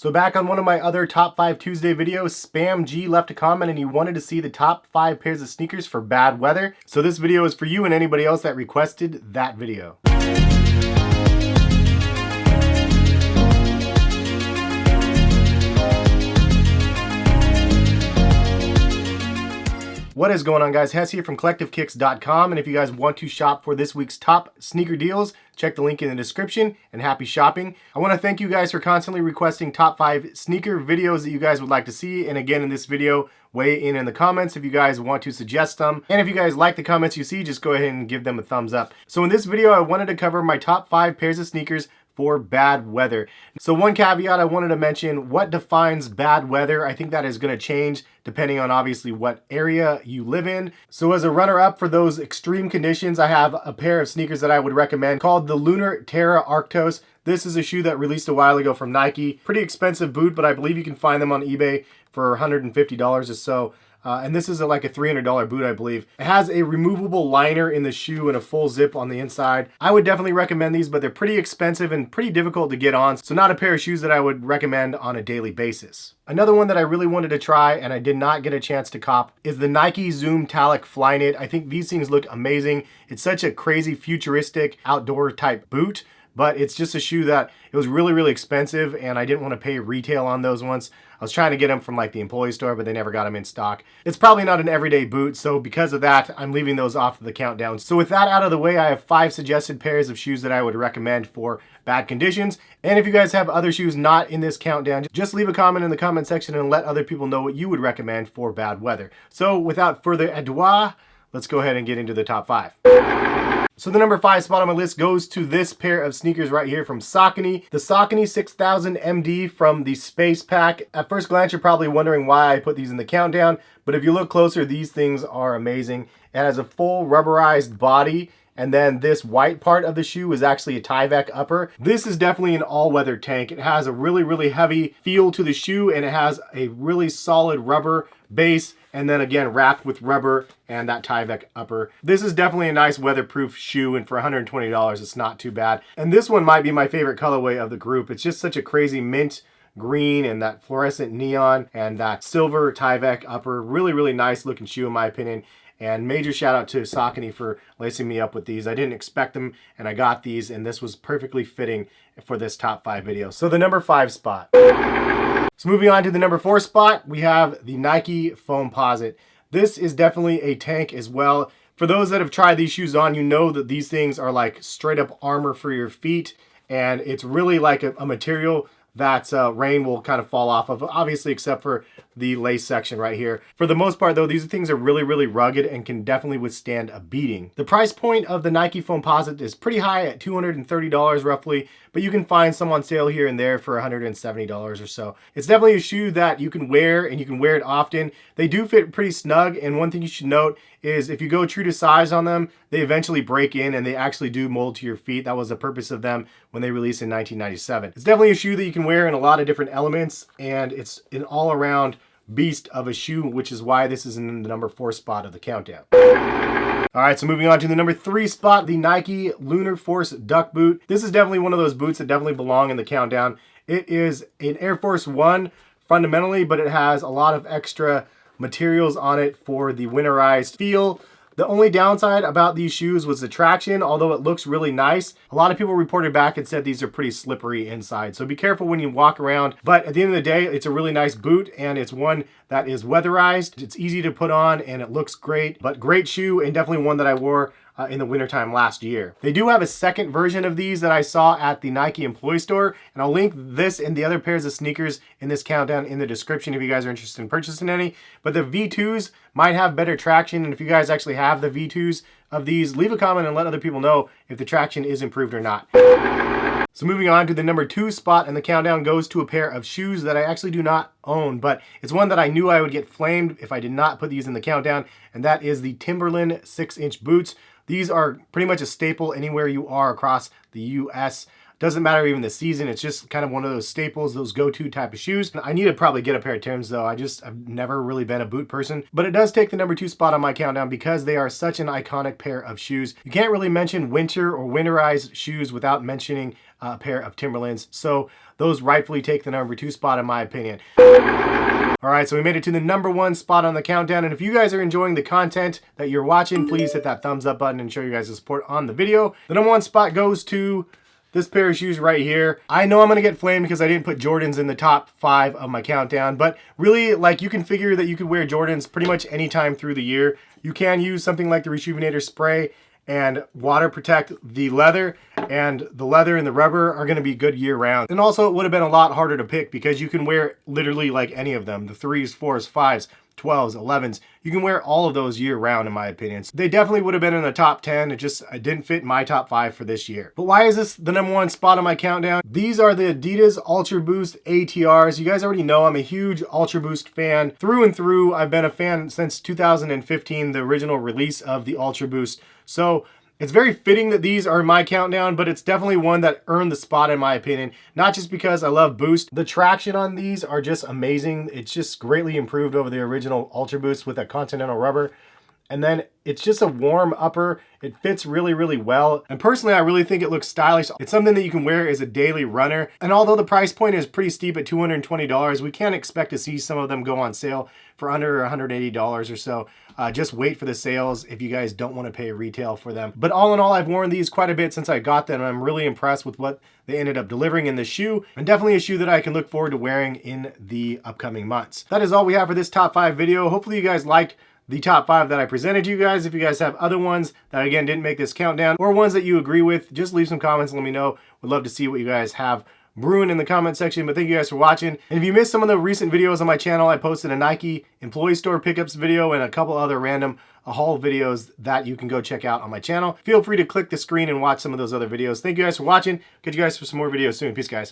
So back on one of my other Top 5 Tuesday videos, Spam G left a comment and he wanted to see the top 5 pairs of sneakers for bad weather. So this video is for you and anybody else that requested that video. What is going on, guys? Hess here from CollectiveKicks.com, and if you guys want to shop for this week's top sneaker deals, check the link in the description, and happy shopping. I want to thank you guys for constantly requesting top 5 sneaker videos that you guys would like to see, and again in this video, weigh in the comments if you guys want to suggest them. And if you guys like the comments you see, just go ahead and give them a thumbs up. So in this video, I wanted to cover my top 5 pairs of sneakers for bad weather. So one caveat I wanted to mention, what defines bad weather? I think that is going to change depending on obviously what area you live in. So as a runner-up for those extreme conditions, I have a pair of sneakers that I would recommend called the Lunar Terra Arctos. This is a shoe that released a while ago from Nike. Pretty expensive boot, but I believe you can find them on eBay for $150 or so. And this is like a $300 boot, I believe. It has a removable liner in the shoe and a full zip on the inside. I would definitely recommend these, but they're pretty expensive and pretty difficult to get on. So not a pair of shoes that I would recommend on a daily basis. Another one that I really wanted to try and I did not get a chance to cop is the Nike Zoom Talc Flyknit. I think these things look amazing. It's such a crazy futuristic outdoor type boot, but it's just a shoe that it was really expensive and I didn't want to pay retail on those ones. I was trying to get them from like the employee store, but they never got them in stock. It's probably not an everyday boot, so because of that, I'm leaving those off of the countdown. So with that out of the way, I have 5 suggested pairs of shoes that I would recommend for bad conditions. And if you guys have other shoes not in this countdown, just leave a comment in the comment section and let other people know what you would recommend for bad weather. So without further ado, let's go ahead and get into the top 5. So the number 5 spot on my list goes to this pair of sneakers right here from Saucony. The Saucony 6000 MD from the Space Pack. At first glance, you're probably wondering why I put these in the countdown, but if you look closer, these things are amazing. It has a full rubberized body, and then this white part of the shoe is actually a Tyvek upper. This is definitely an all-weather tank. It has a really heavy feel to the shoe, and it has a really solid rubber base, and then again wrapped with rubber and that Tyvek upper. This is definitely a nice weatherproof shoe, and for $120 it's not too bad. And this one might be my favorite colorway of the group. It's just such a crazy mint green and that fluorescent neon and that silver Tyvek upper. Really nice looking shoe in my opinion. And major shout out to Saucony for lacing me up with these. I didn't expect them and I got these, and this was perfectly fitting for this top 5 video. So the number 5 spot. So moving on to the number 4 spot, we have the Nike Foamposite. This is definitely a tank as well. For those that have tried these shoes on, you know that these things are like straight up armor for your feet, and it's really like a material that rain will kind of fall off of, obviously except for the lace section right here. For the most part though, these things are really rugged and can definitely withstand a beating. The price point of the Nike Foamposite is pretty high at $230 roughly, but you can find some on sale here and there for $170 or so. It's definitely a shoe that you can wear, and you can wear it often. They do fit pretty snug, and one thing you should note is if you go true to size on them, they eventually break in and they actually do mold to your feet. That was the purpose of them when they released in 1997. It's definitely a shoe that you can wear in a lot of different elements, and it's an all-around beast of a shoe, which is why this is in the number 4 spot of the countdown. All right, so moving on to the number 3 spot, the Nike Lunar Force Duct Boot. This is definitely one of those boots that definitely belong in the countdown. It is an Air Force One fundamentally, but it has a lot of extra materials on it for the winterized feel. The only downside about these shoes was the traction, although it looks really nice. A lot of people reported back and said these are pretty slippery inside, so be careful when you walk around. But at the end of the day, it's a really nice boot, and it's one that is weatherized. It's easy to put on, and it looks great, but great shoe, and definitely one that I wore in the wintertime last year. They do have a second version of these that I saw at the Nike employee store, and I'll link this and the other pairs of sneakers in this countdown in the description if you guys are interested in purchasing any. But the V2s might have better traction, and if you guys actually have the V2s of these, leave a comment and let other people know if the traction is improved or not. So moving on to the number 2 spot in the countdown goes to a pair of shoes that I actually do not own, but it's one that I knew I would get flamed if I did not put these in the countdown, and that is the Timberland 6-inch boots. These are pretty much a staple anywhere you are across the US. Doesn't matter even the season. It's just kind of one of those staples, those go-to type of shoes. I need to probably get a pair of Timbs though. I've never really been a boot person, but it does take the number 2 spot on my countdown because they are such an iconic pair of shoes. You can't really mention winter or winterized shoes without mentioning a pair of Timberlands. So those rightfully take the number 2 spot in my opinion. All right, so we made it to the number 1 spot on the countdown. And if you guys are enjoying the content that you're watching, please hit that thumbs up button and show you guys the support on the video. The number 1 spot goes to this pair of shoes right here. I know I'm gonna get flamed because I didn't put Jordans in the top 5 of my countdown, but really, like, you can figure that you could wear Jordans pretty much any time through the year. You can use something like the Rejuvenator spray and water protect the leather, and the leather and the rubber are going to be good year round. And also it would have been a lot harder to pick because you can wear literally like any of them, the 3s, 4s, 5s, 12s, 11s. You can wear all of those year round in my opinion. So they definitely would have been in the top 10. It didn't fit my top 5 for this year. But why is this the number 1 spot on my countdown? These are the Adidas Ultra Boost ATRs. You guys already know I'm a huge Ultra Boost fan through and through. I've been a fan since 2015, the original release of the Ultra Boost. So it's very fitting that these are my countdown, but it's definitely one that earned the spot in my opinion. Not just because I love Boost. The traction on these are just amazing. It's just greatly improved over the original Ultra Boost with that Continental rubber. And then it's just a warm upper. It fits really, really well. And personally, I really think it looks stylish. It's something that you can wear as a daily runner. And although the price point is pretty steep at $220, we can't expect to see some of them go on sale for under $180 or so. Just wait for the sales if you guys don't want to pay retail for them. But all in all, I've worn these quite a bit since I got them. I'm really impressed with what they ended up delivering in the shoe, and definitely a shoe that I can look forward to wearing in the upcoming months. That is all we have for this top 5 video. Hopefully you guys liked the top 5 that I presented you guys. If you guys have other ones that again didn't make this countdown or ones that you agree with, just leave some comments and let me know. Would love to see what you guys have brewing in the comment section. But thank you guys for watching. And if you missed some of the recent videos on my channel, I posted a Nike employee store pickups video and a couple other random haul videos that you can go check out on my channel. Feel free to click the screen and watch some of those other videos. Thank you guys for watching. Catch you guys for some more videos soon. Peace, guys.